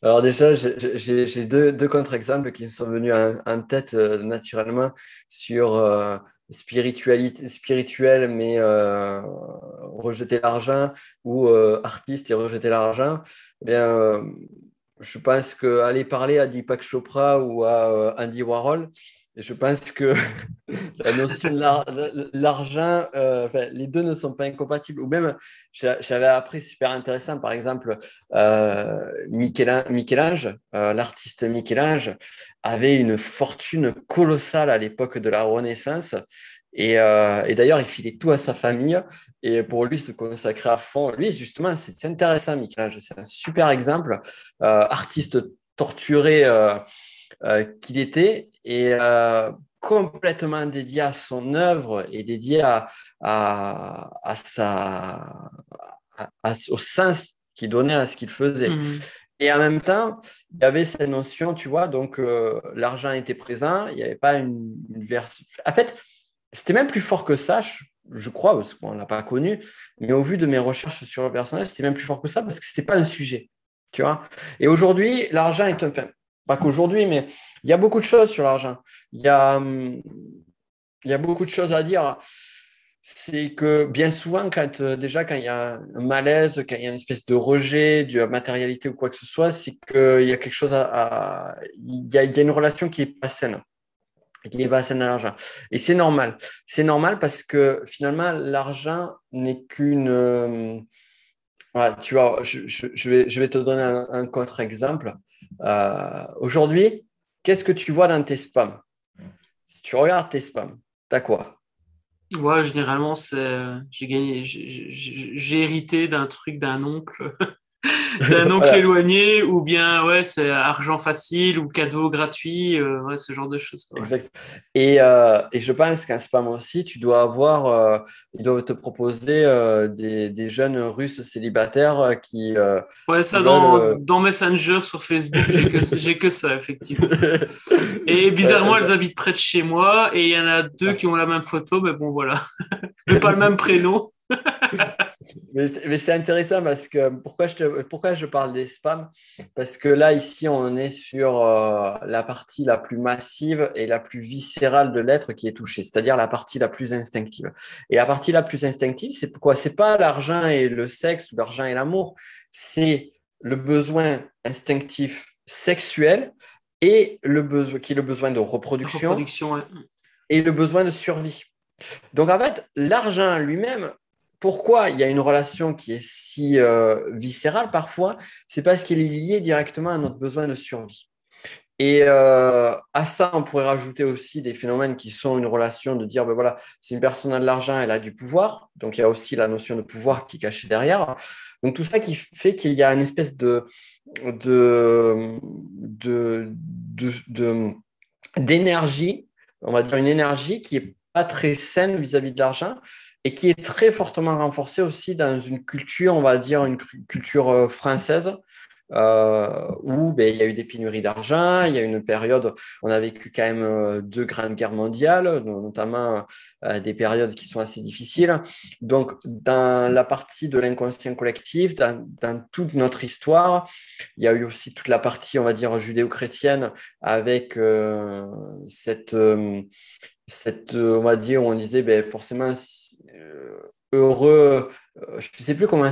Alors déjà, j'ai deux contre-exemples qui me sont venus en tête naturellement sur spirituel, mais rejeter l'argent ou artiste et rejeter l'argent. Eh bien, je pense qu'aller parler à Deepak Chopra ou à Andy Warhol, je pense que la notion de l'argent, enfin, les deux ne sont pas incompatibles. Ou même, j'avais appris super intéressant, par exemple, Michel-Ange, l'artiste Michel-Ange, avait une fortune colossale à l'époque de la Renaissance. Et d'ailleurs, il filait tout à sa famille. Et pour lui, se consacrer à fond. Lui, justement, c'est intéressant, Michel-Ange. C'est un super exemple. Artiste torturé qu'il était. Et complètement dédié à son œuvre et dédié au sens qu'il donnait à ce qu'il faisait. Mhm. Et en même temps, il y avait cette notion, tu vois, donc l'argent était présent, il n'y avait pas une version. En fait, c'était même plus fort que ça, je crois, parce qu'on ne l'a pas connu, mais au vu de mes recherches sur le personnage, c'était même plus fort que ça parce que ce n'était pas un sujet, tu vois. Et aujourd'hui, l'argent est un. Enfin, pas qu'aujourd'hui, mais il y a beaucoup de choses sur l'argent. Il y a beaucoup de choses à dire. C'est que bien souvent, déjà, quand il y a un malaise, quand il y a une espèce de rejet de la matérialité ou quoi que ce soit, c'est qu'il y a quelque chose il y a une relation qui n'est pas saine, qui n'est pas saine à l'argent. Et c'est normal. C'est normal parce que finalement, l'argent n'est qu'une. Voilà, tu vois, je vais te donner un contre-exemple. Aujourd'hui, qu'est-ce que tu vois dans tes spams? Si tu regardes tes spams, tu as quoi? Ouais, généralement, j'ai gagné, j'ai hérité d'un truc d'un oncle, d'un oncle Voilà. éloigné, ou bien, ouais, c'est argent facile ou cadeau gratuit, ouais, ce genre de choses, quoi, ouais. Exact. Et je pense qu'en spam aussi, ils doivent te proposer des jeunes Russes célibataires Ouais, qui ça, veulent. dans Messenger sur Facebook, j'ai que ça, effectivement. Et Ouais, bizarrement, elles habitent près de chez moi, et il y en a deux qui ont la même photo, mais bon, voilà. Mais pas le même prénom. mais c'est intéressant parce que pourquoi je parle des spams? Parce que là, ici, on est sur la partie la plus massive et la plus viscérale de l'être qui est touchée, c'est-à-dire la partie la plus instinctive. Et la partie la plus instinctive, c'est pourquoi? C'est pas l'argent et le sexe ou l'argent et l'amour, c'est le besoin instinctif sexuel et qui est le besoin de reproduction Reproduction, ouais. et le besoin de survie. Donc, en fait, l'argent lui-même, pourquoi il y a une relation qui est si viscérale parfois? C'est parce qu'il est lié directement à notre besoin de survie. Et à ça, on pourrait rajouter aussi des phénomènes qui sont une relation de dire, ben voilà, si une personne a de l'argent, elle a du pouvoir. Donc, il y a aussi la notion de pouvoir qui est cachée derrière. Donc, tout ça qui fait qu'il y a une espèce de, de, de- d'énergie, on va dire une énergie qui est pas très saine vis-à-vis de l'argent et qui est très fortement renforcée aussi dans une culture, on va dire une culture française, où ben, il y a eu des pénuries d'argent, il y a eu une période, on a vécu quand même deux grandes guerres mondiales, notamment des périodes qui sont assez difficiles. Donc, dans la partie de l'inconscient collectif, dans toute notre histoire, il y a eu aussi toute la partie, on va dire, judéo-chrétienne avec on va dire, où on disait, ben, forcément, heureux, je ne sais plus comment,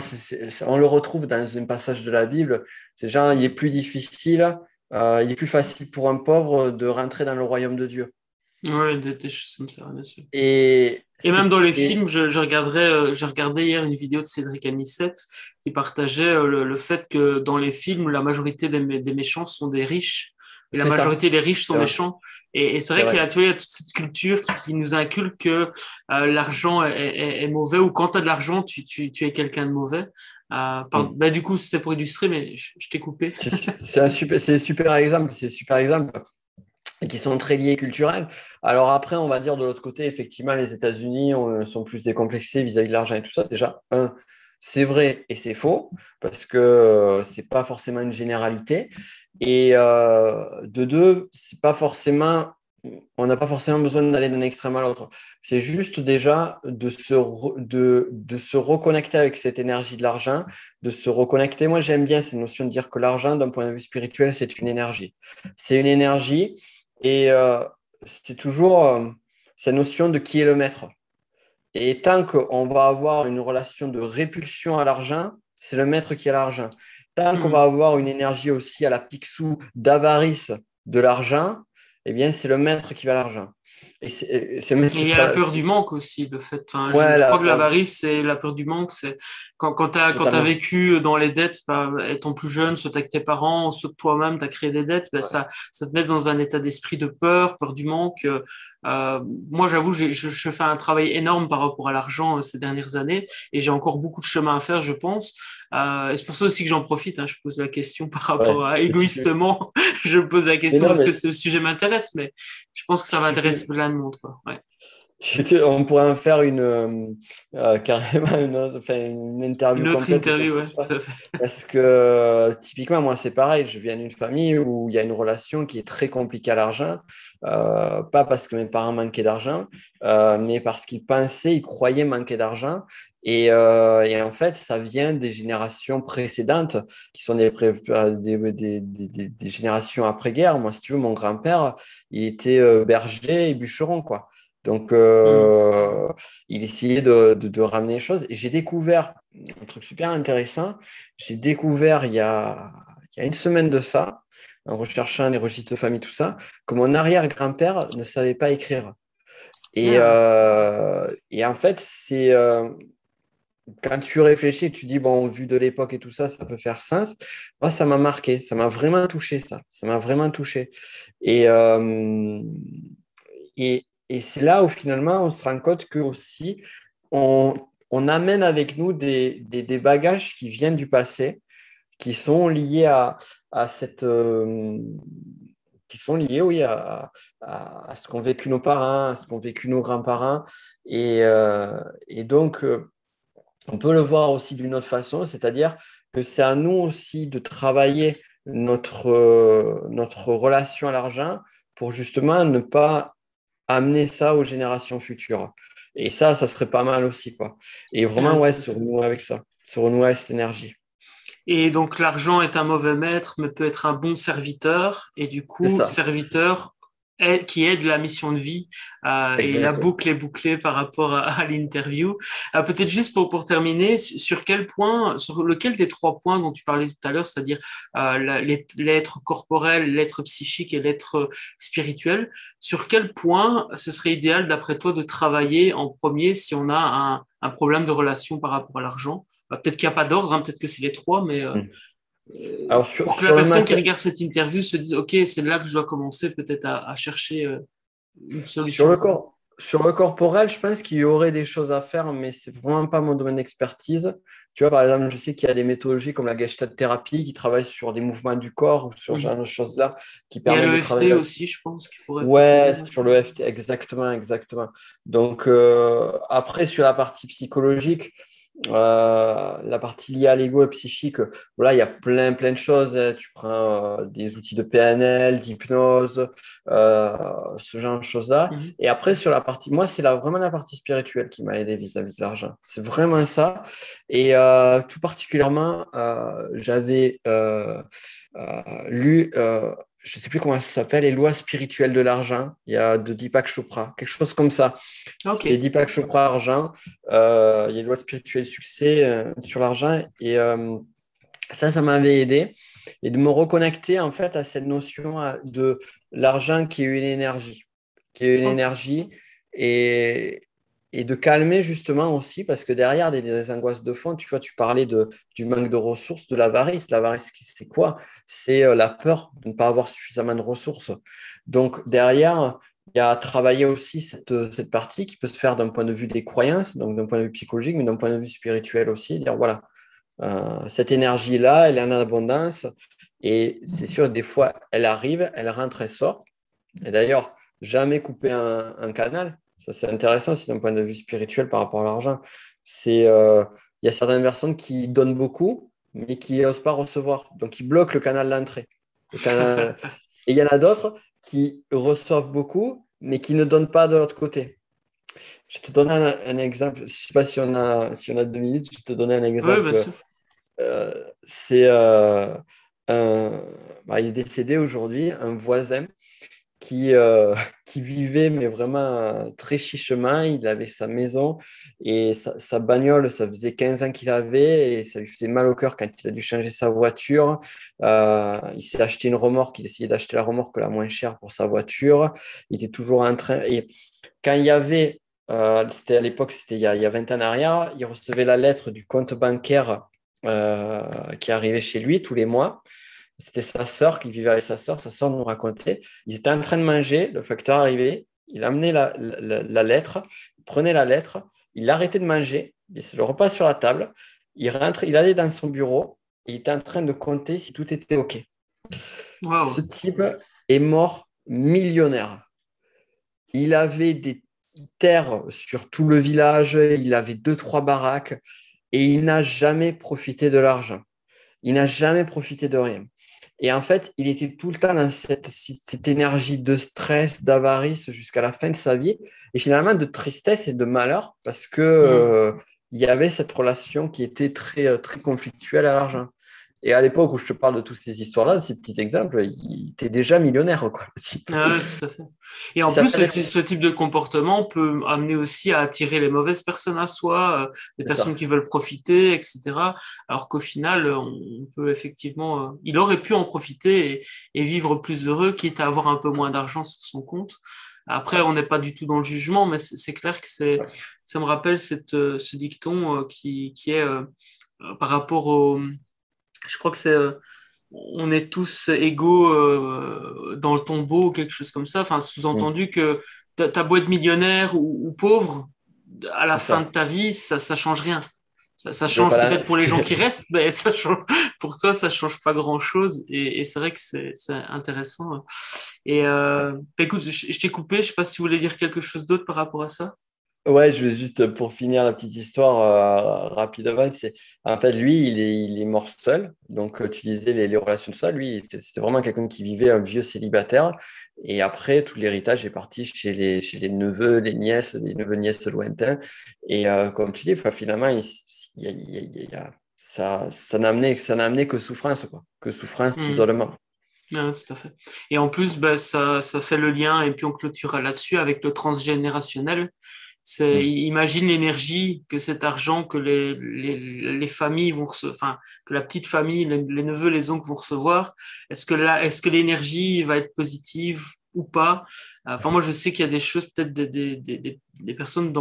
on le retrouve dans un passage de la Bible, c'est genre, il est plus difficile, il est plus facile pour un pauvre de rentrer dans le royaume de Dieu. Ouais, des choses comme ça, bien sûr. Et Et même c'est, dans les et films, j'ai regardé hier une vidéo de Cédric Anissette qui partageait le fait que dans les films, la majorité des méchants sont des riches et la c'est ça, majorité des riches sont c'est vrai, méchants. Et c'est c'est vrai qu'il y vrai. a, tu vois, il y a toute cette culture qui nous inculque que l'argent est mauvais ou quand tu as de l'argent, tu es quelqu'un de mauvais. Mm. Bah, du coup, c'était pour illustrer, mais je t'ai coupé. C'est un super exemple, c'est un super exemple. Et qui sont très liés culturels. Alors après, on va dire de l'autre côté, effectivement, les États-Unis sont plus décomplexés vis-à-vis de l'argent et tout ça. Déjà, c'est vrai et c'est faux, parce que c'est pas forcément une généralité. Et de deux, c'est pas forcément, on n'a pas forcément besoin d'aller d'un extrême à l'autre. C'est juste déjà de se reconnecter avec cette énergie de l'argent, de se reconnecter. Moi, j'aime bien cette notion de dire que l'argent, d'un point de vue spirituel, c'est une énergie. C'est une énergie et c'est toujours cette notion de qui est le maître. Et tant qu'on va avoir une relation de répulsion à l'argent, c'est le maître qui a l'argent. Tant qu'on va Mhm. avoir une énergie aussi à la Picsou d'avarice de l'argent, eh bien, c'est le maître qui va l'argent. Et c'est le maître Et qui il y a la sera. peur du manque aussi, le fait. Enfin, Ouais, je la crois que peur, l'avarice, c'est la peur du manque. C'est quand t'as totalement. vécu dans les dettes, bah, étant plus jeune, soit avec tes parents, soit toi-même, t'as créé des dettes, bah, Ouais. ça te met dans un état d'esprit de peur, peur du manque. Moi, j'avoue, je fais un travail énorme par rapport à l'argent ces dernières années et j'ai encore beaucoup de chemin à faire, je pense. Et c'est pour ça aussi que j'en profite. Hein, je pose la question par rapport Ouais. à égoïstement, je pose la Mais question non, parce que mais ce sujet m'intéresse, je pense que ça va intéresser plein de monde, quoi. Ouais. On pourrait en faire carrément une interview Une autre complète autour interview, de ouais, ça. tout à fait. Parce que typiquement, moi, c'est pareil. Je viens d'une famille où il y a une relation qui est très compliquée à l'argent. Pas parce que mes parents manquaient d'argent, mais parce qu'ils pensaient, ils croyaient manquer d'argent. Et en fait, ça vient des générations précédentes, qui sont des générations après-guerre. Moi, si tu veux, mon grand-père, il était berger et bûcheron, quoi. Donc, Mm. il essayait de ramener les choses. Et j'ai découvert un truc super intéressant. J'ai découvert il y a une semaine de ça, en recherchant les registres de famille, tout ça, que mon arrière-grand-père ne savait pas écrire. Ah, Et en fait, quand tu réfléchis, tu dis, bon, vu de l'époque et tout ça, ça peut faire sens. Moi, ça m'a marqué, ça m'a vraiment touché, ça. Ça m'a vraiment touché. Et, euh, et c'est là où finalement, on se rend compte que aussi, on, on amène avec nous des bagages qui viennent du passé, qui sont liés à cette, qui sont liés, oui, à ce qu'ont vécu nos parents, à ce qu'ont vécu nos grands-parents. Et donc, on peut le voir aussi d'une autre façon, c'est-à-dire que c'est à nous aussi de travailler notre relation à l'argent pour justement ne pas amener ça aux générations futures. Et ça serait pas mal aussi, quoi. Et ah, vraiment, ouais, tout à se fait. renouer avec ça, se renouer avec cette énergie. Et donc, l'argent est un mauvais maître, mais peut être un bon serviteur. Et du C'est coup, ça, serviteur qui aide la mission de vie. Et la exactement. boucle est bouclée par rapport à l'interview. Peut-être juste pour terminer, sur quel point, sur lequel des trois points dont tu parlais tout à l'heure, c'est-à-dire l'être corporel, l'être psychique et l'être spirituel, sur quel point ce serait idéal, d'après toi, de travailler en premier si on a un problème de relation par rapport à l'argent? Peut-être qu'il n'y a pas d'ordre, hein, peut-être que c'est les trois, mais Mm. Alors, pour que la sur le personne qui matin, regarde cette interview se dise, OK, c'est là que je dois commencer peut-être à chercher une sur solution, le quoi. corps, sur le corporel, je pense qu'il y aurait des choses à faire, mais c'est vraiment pas mon domaine d'expertise. Tu vois, par exemple, je sais qu'il y a des méthodologies comme la Gestalt thérapie qui travaillent sur des mouvements du corps ou sur ce genre Mhm. de choses-là, qui Il y a permettent de travailler l'EFT là. aussi, je pense, qui pourrait peut-être aider. Ouais, Ouais. sur le FT, exactement, exactement. Donc, après, sur la partie psychologique, la partie liée à l'ego et psychique, voilà, il y a plein de choses, hein. Tu prends des outils de PNL, d'hypnose, ce genre de choses-là. Mhm. Et après, sur la partie, moi, c'est vraiment la partie spirituelle qui m'a aidé vis-à-vis de l'argent. C'est vraiment ça. Et tout particulièrement, j'avais lu je ne sais plus comment ça s'appelle, les lois spirituelles de l'argent. Il y a de Deepak Chopra, quelque chose comme ça. C'est OK. Deepak Chopra argent. Il y a les lois spirituelles succès sur l'argent. Et ça m'avait aidé. Et de me reconnecter en fait à cette notion de l'argent qui est une énergie. Qui est une OK. énergie. Et, et de calmer justement aussi, parce que derrière des angoisses de fond, tu vois, tu parlais du manque de ressources, de l'avarice. L'avarice, c'est quoi? C'est la peur de ne pas avoir suffisamment de ressources. Donc derrière, il y a à travailler aussi cette partie qui peut se faire d'un point de vue des croyances, donc d'un point de vue psychologique, mais d'un point de vue spirituel aussi. Dire voilà, cette énergie-là, elle est en abondance et c'est sûr, des fois, elle arrive, elle rentre et sort. Et d'ailleurs, jamais couper un canal. Ça, c'est intéressant aussi d'un point de vue spirituel par rapport à l'argent. Il y a certaines personnes qui donnent beaucoup, mais qui n'osent pas recevoir. Donc, ils bloquent le canal d'entrée. Le canal... Et il y en a d'autres qui reçoivent beaucoup, mais qui ne donnent pas de l'autre côté. Je te donne un exemple. Je ne sais pas si on a 2 minutes. Je vais te donner un Oui, bien exemple. sûr. C'est il est décédé aujourd'hui, un voisin qui, euh, qui vivait, mais vraiment très chichement. Il avait sa maison et sa bagnole, ça faisait 15 ans qu'il avait et ça lui faisait mal au cœur quand il a dû changer sa voiture. Il s'est acheté une remorque, il essayait d'acheter la remorque la moins chère pour sa voiture. Il était toujours en train. Et quand il y avait, c'était à l'époque, c'était il y a 20 ans en arrière, il recevait la lettre du compte bancaire qui arrivait chez lui tous les mois. C'était sa sœur qui vivait avec sa sœur nous racontait. Ils étaient en train de manger, le facteur arrivait, il amenait la lettre, il prenait la lettre, il arrêtait de manger, il laissait le repas sur la table, il rentre, il allait dans son bureau et il était en train de compter si tout était OK. Ce Waouh. type est mort millionnaire. Il avait des terres sur tout le village, il avait deux, trois baraques et il n'a jamais profité de l'argent. Il n'a jamais profité de rien. Et en fait, il était tout le temps dans cette énergie de stress, d'avarice jusqu'à la fin de sa vie et finalement de tristesse et de malheur parce que, Mm. il y avait cette relation qui était très conflictuelle à l'argent. Et à l'époque où je te parle de toutes ces histoires-là, de ces petits exemples, il était déjà millionnaire, quoi, le type. Ah ouais, tout à fait. Et Il en plus, s'appelle... ce type de comportement peut amener aussi à attirer les mauvaises personnes à soi, des C'est personnes ça. qui veulent profiter, etc. Alors qu'au final, on peut effectivement, il aurait pu en profiter et vivre plus heureux, quitte à avoir un peu moins d'argent sur son compte. Après, on n'est pas du tout dans le jugement, mais c'est clair que ça me rappelle ce dicton qui est par rapport au, je crois que c'est on est tous égaux dans le tombeau ou quelque chose comme ça. Enfin, Mm. sous-entendu que t'as beau être millionnaire ou pauvre, à la C'est fin de ça. ta vie, ça change rien. Ça Tu veux pas change la... peut-être pour les gens qui restent, mais ça change, pour toi, ça change pas grand-chose. Et c'est vrai que c'est intéressant. Et bah, écoute, je t'ai coupé. Je sais pas si tu voulais dire quelque chose d'autre par rapport à ça. Ouais, je veux juste, pour finir la petite histoire rapidement, c'est en fait, lui, il est mort seul. Donc, tu disais les relations de ça. Lui, c'était vraiment quelqu'un qui vivait un vieux célibataire. Et après, tout l'héritage est parti chez les neveux, les nièces, les neveux, nièces lointains. Et comme tu dis, enfin, finalement, ça n'a amené que souffrance, quoi. Que souffrance, Hmm. isolement. Ah, tout à fait. Et en plus, bah, ça fait le lien, et puis on clôturera là-dessus avec le transgénérationnel. Mm. Imagine l'énergie que cet argent que les familles vont recevoir, enfin, que la petite famille, les neveux, les oncles vont recevoir. Est-ce que l'énergie va être positive ou pas? Enfin, moi, je sais qu'il y a des choses, peut-être des personnes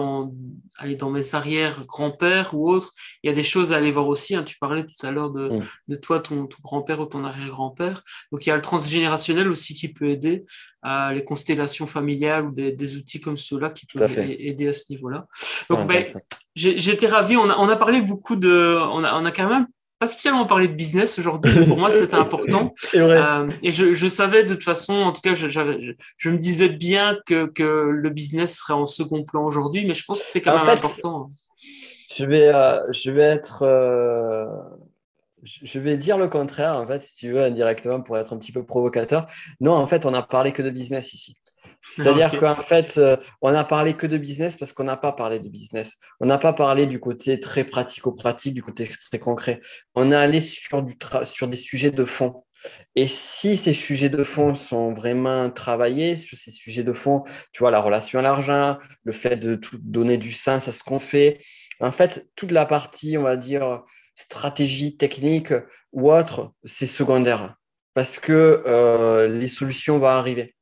allez, dans mes arrière-grands-pères ou autres. Il y a des choses à aller voir aussi, hein. Tu parlais tout à l'heure Mm. de toi, ton grand-père ou ton arrière-grand-père. Donc, il y a le transgénérationnel aussi qui peut aider à les constellations familiales ou des outils comme ceux-là qui Tout à peuvent fait. aider à ce niveau-là. Super Donc, ben, intéressant. j'ai été ravi. On a parlé beaucoup on a quand même pas spécialement parlé de business aujourd'hui, mais pour moi, c'était important. C'est vrai. Et je savais de toute façon, en tout cas, je me disais bien que le business serait en second plan aujourd'hui, mais je pense que c'est quand En même fait, important. je vais être, je vais dire le contraire, en fait, si tu veux, indirectement, pour être un petit peu provocateur. Non, en fait, on n'a parlé que de business ici. C'est-à-dire Ok. qu'en fait, on n'a parlé que de business parce qu'on n'a pas parlé de business. On n'a pas parlé du côté très pratico-pratique, du côté très concret. On est allé sur des sujets de fond. Et si ces sujets de fond sont vraiment travaillés, sur ces sujets de fond, tu vois, la relation à l'argent, le fait de donner du sens à ce qu'on fait, en fait, toute la partie, on va dire, stratégie technique ou autre, c'est secondaire. Parce que les solutions vont arriver.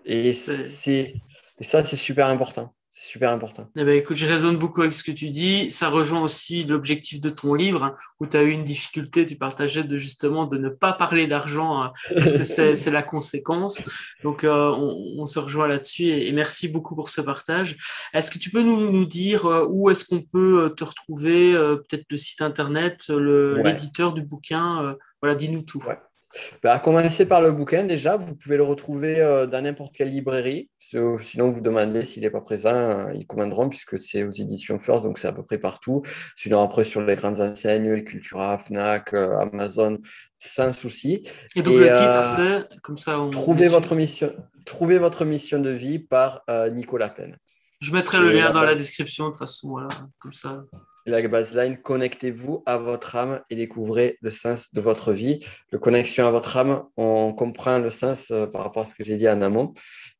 Et, C'est et ça, c'est super important. C'est super important. Eh ben, écoute, je résonne beaucoup avec ce que tu dis. Ça rejoint aussi l'objectif de ton livre, hein, où tu as eu une difficulté, tu partageais de justement de ne pas parler d'argent, hein, parce que c'est la conséquence. Donc, on se rejoint là-dessus et merci beaucoup pour ce partage. Est-ce que tu peux nous dire où est-ce qu'on peut te retrouver, peut-être le site internet, Ouais. l'éditeur du bouquin, voilà, dis-nous tout. Ouais. Bah, à commencer par le bouquin, déjà, vous pouvez le retrouver dans n'importe quelle librairie. Sinon, vous demandez s'il n'est pas présent, ils commanderont puisque c'est aux éditions First, donc c'est à peu près partout. Sinon, après, sur les grandes enseignes, le Cultura, Fnac, Amazon, sans souci. Et donc, Et le titre, c'est, comme ça, on est trouvez sûr. trouvez votre mission de vie par Nicolas Penn. Je mettrai le Et lien dans la description de toute façon, voilà, comme ça. la baseline, connectez-vous à votre âme et découvrez le sens de votre vie. Le connexion à votre âme, on comprend le sens par rapport à ce que j'ai dit en amont.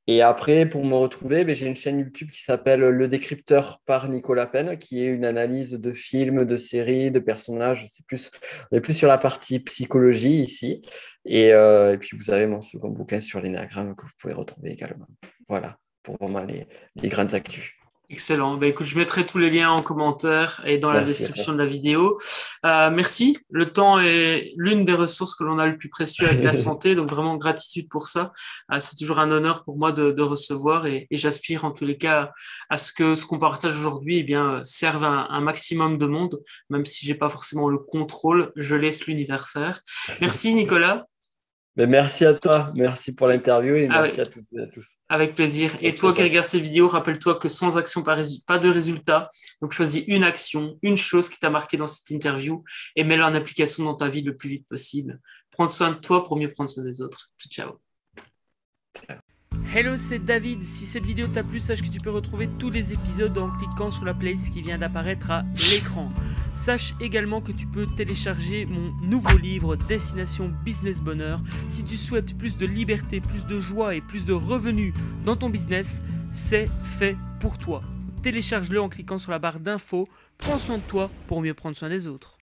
Et après, pour me retrouver, ben, j'ai une chaîne YouTube qui s'appelle Le Décrypteur par Nicolas Penn, qui est une analyse de films, de séries, de personnages. On est plus sur la partie psychologie ici. Et puis, vous avez mon second bouquin sur l'énagramme que vous pouvez retrouver également. Voilà, pour vraiment les grandes actus. Excellent. Ben, écoute, je mettrai tous les liens en commentaire et dans la Merci à description toi. de la vidéo. Merci. Le temps est l'une des ressources que l'on a le plus précieux avec la santé, donc vraiment gratitude pour ça. C'est toujours un honneur pour moi de recevoir et j'aspire en tous les cas à ce que ce qu'on partage aujourd'hui, eh bien, serve un maximum de monde, même si j'ai pas forcément le contrôle, je laisse l'univers faire. Merci Nicolas. Mais merci à toi, merci pour l'interview et Avec, merci à toutes et à tous. avec plaisir. Et Ok, toi qui bye. regardes ces vidéos, rappelle-toi que sans action, pas de résultat. Donc choisis une action, une chose qui t'a marqué dans cette interview et mets-la en application dans ta vie le plus vite possible. Prends soin de toi pour mieux prendre soin des autres. Ciao. Hello, c'est David. Si cette vidéo t'a plu, sache que tu peux retrouver tous les épisodes en cliquant sur la playlist qui vient d'apparaître à l'écran. Sache également que tu peux télécharger mon nouveau livre Destination Business Bonheur. Si tu souhaites plus de liberté, plus de joie et plus de revenus dans ton business, c'est fait pour toi. Télécharge-le en cliquant sur la barre d'infos. Prends soin de toi pour mieux prendre soin des autres.